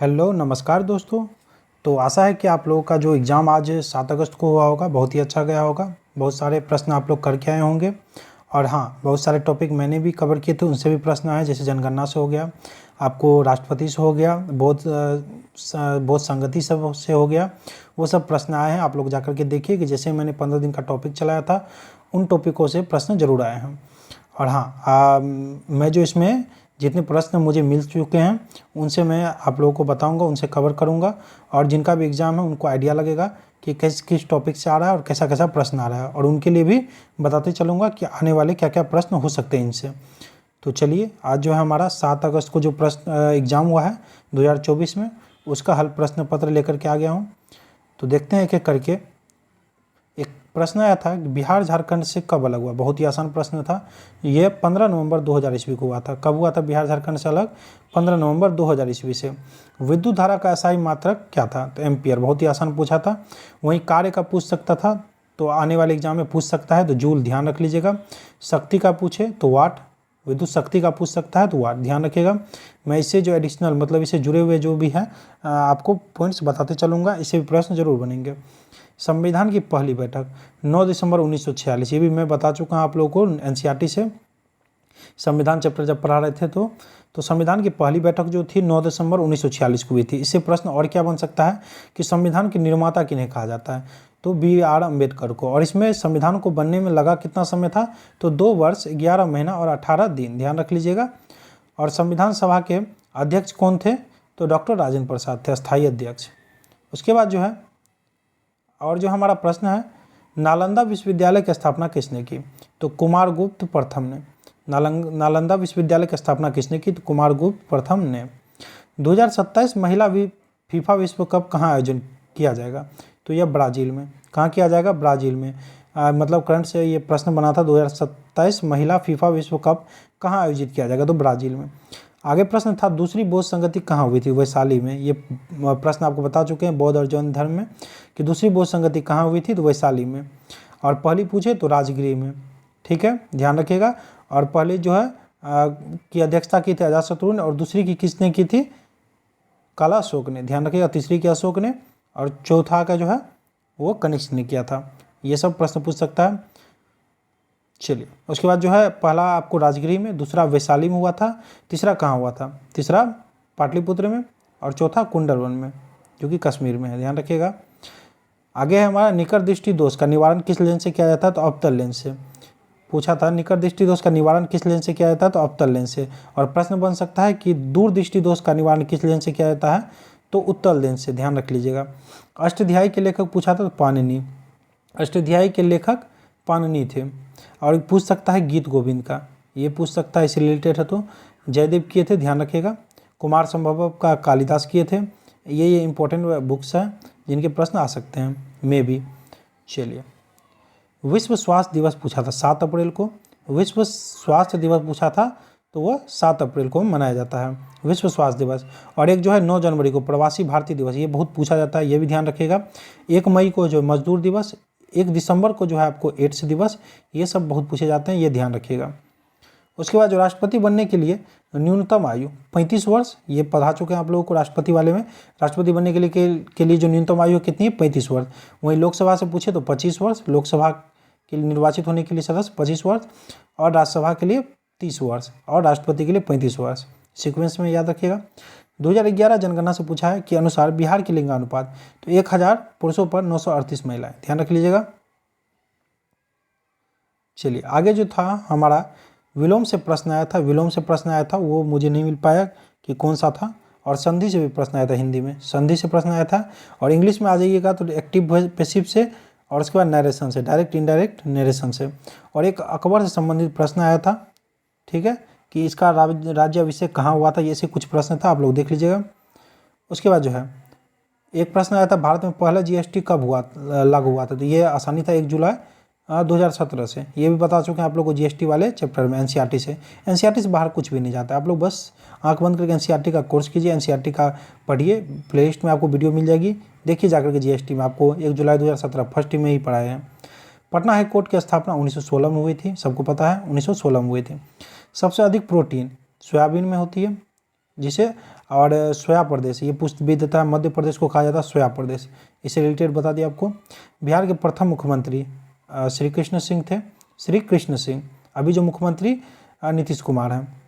Hello नमस्कार दोस्तों। तो आशा है कि आप लोगों का जो एग्ज़ाम आज 7 अगस्त को हुआ होगा बहुत ही अच्छा गया होगा। बहुत सारे प्रश्न आप लोग करके आए होंगे और हाँ, बहुत सारे टॉपिक मैंने भी कवर किए थे, उनसे भी प्रश्न आए, जैसे जनगणना से हो गया, आपको राष्ट्रपति से हो गया, बहुत संगति सब से हो गया। वो सब प्रश्न आए हैं, आप लोग जाकर के देखिए कि जैसे मैंने 15 दिन का टॉपिक चलाया था उन टॉपिकों से प्रश्न ज़रूर आए हैं। और हाँ, मैं जो इसमें जितने प्रश्न मुझे मिल चुके हैं उनसे मैं आप लोगों को बताऊंगा, उनसे कवर करूंगा, और जिनका भी एग्ज़ाम है उनको आइडिया लगेगा कि किस टॉपिक से आ रहा है और कैसा कैसा प्रश्न आ रहा है, और उनके लिए भी बताते चलूँगा कि आने वाले क्या क्या प्रश्न हो सकते हैं इनसे। तो चलिए, आज जो है हमारा 7 अगस्त को जो प्रश्न एग्ज़ाम हुआ है 2024 में, उसका हल प्रश्न पत्र लेकर के आ गया हूँ। तो देखते हैं एक एक करके। एक प्रश्न आया था कि बिहार झारखंड से कब अलग हुआ। बहुत ही आसान प्रश्न था। ये 15 नवंबर 2000 ईस्वी को हुआ था। कब हुआ था बिहार झारखंड से अलग? 15 नवंबर 2000 ईस्वी से। विद्युत धारा का एसआई मात्रक क्या था? तो एम्पियर। बहुत ही आसान पूछा था। वहीं कार्य का पूछ सकता था, तो आने वाले एग्जाम में पूछ सकता है, तो जूल ध्यान रख लीजिएगा। शक्ति का पूछे तो वाट, विद्युत शक्ति का पूछ सकता है तो वाट ध्यान रखिएगा। मैं इससे जो एडिशनल मतलब इससे जुड़े हुए जो भी हैं आपको पॉइंट्स बताते चलूँगा, इससे भी प्रश्न जरूर बनेंगे। संविधान की पहली बैठक 9 दिसंबर 1946, ये भी मैं बता चुका हूँ आप लोगों को एनसीईआरटी से। संविधान चैप्टर जब पढ़ा रहे थे तो संविधान की पहली बैठक जो थी 9 दिसंबर 1946 को हुई थी। इससे प्रश्न और क्या बन सकता है कि संविधान के निर्माता किन्हें कहा जाता है? तो BR अम्बेडकर को। और इसमें संविधान को बनने में लगा कितना समय था? तो 2 वर्ष 11 महीना और 18 दिन, ध्यान रख लीजिएगा। और संविधान सभा के अध्यक्ष कौन थे? तो डॉक्टर राजेंद्र प्रसाद थे स्थायी अध्यक्ष। उसके बाद जो है और जो हमारा प्रश्न है, नालंदा विश्वविद्यालय की स्थापना किसने की? तो कुमारगुप्त प्रथम ने। नालंदा विश्वविद्यालय की स्थापना किसने की? तो कुमारगुप्त प्रथम ने। 2027 महिला फीफा विश्व कप कहाँ आयोजन किया जाएगा? तो यह ब्राज़ील में। कहाँ किया जाएगा? ब्राज़ील में। मतलब करंट से ये प्रश्न बना था 2027 महिला फीफा विश्व कप कहाँ आयोजित किया जाएगा? तो ब्राज़ील में। आगे प्रश्न था, दूसरी बौद्ध संगति कहाँ हुई थी? वैशाली में। ये प्रश्न आपको बता चुके हैं बौद्ध और जैन धर्म में कि दूसरी बौद्ध संगति कहाँ हुई थी? तो वैशाली में। और पहली पूछे तो राजगीर में। ठीक है, ध्यान रखिएगा। और पहली जो है की अध्यक्षता की थी अजातशत्रु ने, और दूसरी की किसने की थी? काला अशोक ने, ध्यान रखिएगा। तीसरी की अशोक ने, और चौथा का जो है वो कनिष्क ने किया था। ये सब प्रश्न पूछ सकता है। चलिए, उसके बाद जो है पहला आपको राजगिरी में, दूसरा वैशाली में हुआ था, तीसरा कहाँ हुआ था? तीसरा पाटलिपुत्र में, और चौथा कुंडलवन में जो कि कश्मीर में है, ध्यान रखिएगा। आगे है हमारा निकट दृष्टि दोष का निवारण किस लेंस से किया जाता है? तो अवतल लेंस से पूछा था। निकट दृष्टि दोष का निवारण किस लेंस से किया जाता है? तो अवतल लेंस से। और प्रश्न बन सकता है कि दूर दृष्टि दोष का निवारण किस लेंस से किया जाता है? तो उत्तल लेंस से, ध्यान रख लीजिएगा। अष्टाध्यायी के लेखक पूछा था तो पाणिनि। अष्टाध्यायी के लेखक पाणिनि थे। और पूछ सकता है गीत गोविंद का, ये पूछ सकता है, इससे रिलेटेड है तो जयदेव किए थे, ध्यान रखिएगा। कुमार संभव का कालिदास किए थे। ये इंपॉर्टेंट बुक्स हैं जिनके प्रश्न आ सकते हैं मे भी। चलिए, विश्व स्वास्थ्य दिवस पूछा था 7 अप्रैल को। विश्व स्वास्थ्य दिवस पूछा था तो वह 7 अप्रैल को मनाया जाता है विश्व स्वास्थ्य दिवस। और एक जो है 9 जनवरी को प्रवासी भारतीय दिवस, ये बहुत पूछा जाता है, ये भी ध्यान रखिएगा। 1 मई को जो मजदूर दिवस, 1 दिसंबर को जो है आपको एड्स दिवस, ये सब बहुत पूछे जाते हैं, ये ध्यान रखिएगा। उसके बाद जो राष्ट्रपति बनने के लिए न्यूनतम आयु 35 वर्ष, ये पढ़ा चुके हैं आप लोगों को राष्ट्रपति वाले में। राष्ट्रपति बनने के लिए जो न्यूनतम आयु कितनी है? 35 वर्ष। वहीं लोकसभा से पूछे तो 25 वर्ष, लोकसभा के लिए निर्वाचित होने के लिए सदस्य 25 वर्ष, और राज्यसभा के लिए 30 वर्ष, और राष्ट्रपति के लिए 35 वर्ष। सीक्वेंस में याद रखिएगा। 2011 जनगणना से पूछा है कि अनुसार बिहार की लिंगानुपात, तो 1000 पुरुषों पर 938 महिलाएं, ध्यान रख लीजिएगा। चलिए, आगे जो था हमारा विलोम से प्रश्न आया था, विलोम से प्रश्न आया था, वो मुझे नहीं मिल पाया कि कौन सा था। और संधि से भी प्रश्न आया था, हिंदी में संधि से प्रश्न आया था। और इंग्लिश में आ जाइएगा तो एक्टिव पैसिव से, और उसके बाद नरेशन से, डायरेक्ट इनडायरेक्ट नरेशन से। और एक अकबर से संबंधित प्रश्न आया था, ठीक है, कि इसका राज्याभिषेक कहाँ हुआ था, ये से कुछ प्रश्न था, आप लोग देख लीजिएगा। उसके बाद जो है एक प्रश्न आया था, भारत में पहला जीएसटी कब हुआ लागू हुआ था? तो ये आसानी था, 1 जुलाई 2017 से। ये भी बता चुके हैं आप लोग को जीएसटी वाले चैप्टर में एनसीईआरटी से। एनसीईआरटी से बाहर कुछ भी नहीं जाता, आप लोग बस आंख बंद करके एनसीईआरटी का कोर्स कीजिए, एनसीईआरटी का पढ़िए, प्लेलिस्ट में आपको वीडियो मिल जाएगी, देखिए जाकर के जीएसटी में आपको 1 जुलाई 2017 फर्स्ट में ही पढ़ाए हैं। पटना हाई कोर्ट की स्थापना 1916 में हुई थी, सबको पता है 1916 में हुई थी। सबसे अधिक प्रोटीन सोयाबीन में होती है, जिसे और सोया प्रदेश ये पूछ भी देता है, मध्य प्रदेश को कहा जाता है सोया प्रदेश, इससे रिलेटेड बता दिया आपको। बिहार के प्रथम मुख्यमंत्री श्री कृष्ण सिंह थे, श्री कृष्ण सिंह। अभी जो मुख्यमंत्री नीतीश कुमार हैं।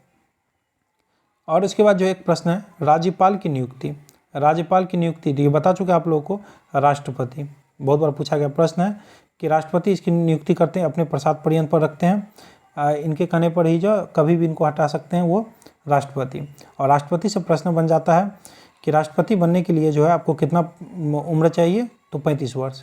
और इसके बाद जो एक प्रश्न है, राज्यपाल की नियुक्ति, राज्यपाल की नियुक्ति ये बता चुके आप लोगों को, राष्ट्रपति। बहुत बार पूछा गया प्रश्न है कि राष्ट्रपति इसकी नियुक्ति करते हैं, अपने प्रसाद पर्यंत पर रखते हैं, इनके कहने पर ही जो कभी भी इनको हटा सकते हैं वो राष्ट्रपति। और राष्ट्रपति से प्रश्न बन जाता है कि राष्ट्रपति बनने के लिए जो है आपको कितना उम्र चाहिए, तो 35 वर्ष।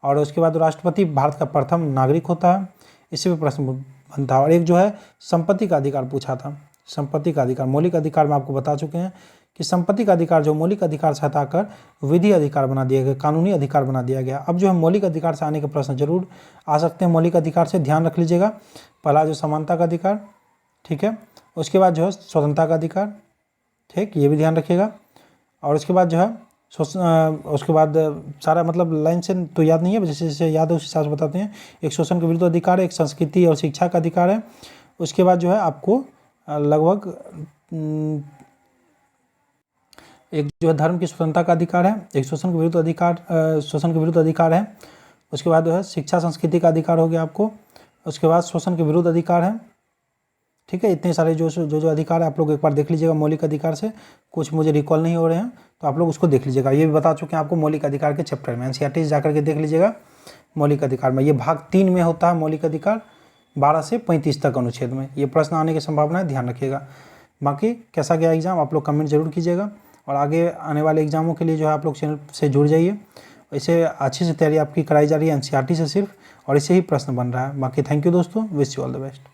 और उसके बाद राष्ट्रपति भारत का प्रथम नागरिक होता है, इससे भी प्रश्न बनता है। और एक जो है संपत्ति का अधिकार पूछा था, संपत्ति का अधिकार, मौलिक अधिकार में आपको बता चुके हैं कि संपत्ति का अधिकार जो मौलिक अधिकार से हटाकर विधि अधिकार बना दिया गया, कानूनी अधिकार बना दिया गया। अब जो है मौलिक अधिकार से आने के प्रश्न जरूर आ सकते हैं। मौलिक अधिकार से ध्यान रख लीजिएगा, पहला जो समानता का अधिकार, ठीक है, उसके बाद जो है स्वतंत्रता का अधिकार, ठीक, ये भी ध्यान रखिएगा। और उसके बाद जो है उसके बाद सारा मतलब लाइन से तो याद नहीं है, जैसे जैसे याद है उस हिसाब से बताते हैं। एक शोषण के विरुद्ध अधिकार है, एक संस्कृति और शिक्षा का अधिकार है। उसके बाद जो है आपको लगभग एक जो है धर्म की स्वतंत्रता का अधिकार है, एक शोषण के विरुद्ध अधिकार, शोषण के विरुद्ध अधिकार है। उसके बाद जो है शिक्षा संस्कृति का अधिकार हो गया आपको। उसके बाद शोषण के विरुद्ध अधिकार है, ठीक है। इतने सारे जो अधिकार है आप लोग एक बार देख लीजिएगा मौलिक अधिकार से, कुछ मुझे रिकॉल नहीं हो रहे हैं तो आप लोग उसको देख लीजिएगा। ये भी बता चुके हैं आपको मौलिक अधिकार के चैप्टर में, एनसीईआरटी से जाकर के देख लीजिएगा मौलिक अधिकार में। ये भाग 3 में होता है मौलिक अधिकार, 12 से 35 तक अनुच्छेद में। ये प्रश्न आने की संभावना है, ध्यान रखिएगा। बाकी कैसा गया एग्जाम आप लोग कमेंट जरूर कीजिएगा, और आगे आने वाले एग्जामों के लिए जो है आप लोग चैनल से जुड़ जाइए। इसे अच्छे से तैयारी आपकी कराई जा रही है एनसीईआरटी से सिर्फ, और इससे ही प्रश्न बन रहा है। बाकी थैंक यू दोस्तों, wish you all the best.